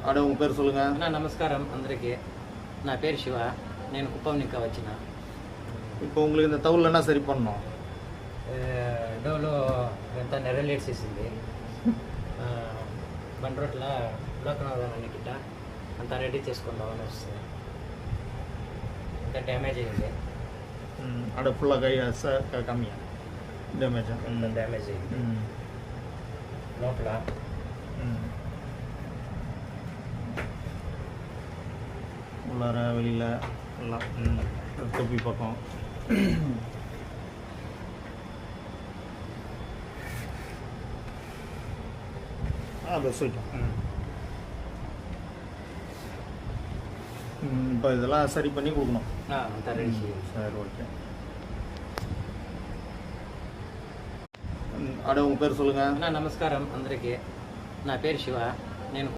అడే உங்க పేరు சொல்லுங்க. అన్న నమస్కారం అందరికీ. నా పేరు శివ. నేను కుప్పం నిక్క వచ్చిన. இப்போ உங்களுக்கு இந்த தவுல் என்ன சரி பண்ணணும்? డోలో ఎంత నెరలేడ్సేసింది. బండి రోడ్ల లోకనాథాన్ని గిట్ట అంతా రెడీ చేసుకుందామని వస్తుంది. అంత డ్యామేజ్ అయింది. అడే ఫుల్గా కమ్మియా డ్యామేజ్ డ్యామేజ్ అయింది లోపల. உள்ளார வெளியில் எல்லாம் தொப்பி பக்கம் அதை சொல்லிட்டோம். இப்போ இதெல்லாம் சரி பண்ணி கொடுக்கணும். అంతా రెడీ చేయాలి. சரி ஓகே. అడే உங்க పేరు சொல்லுங்க. అన్న నమస్కారం అందరికీ. నా పేరు శివ. నేను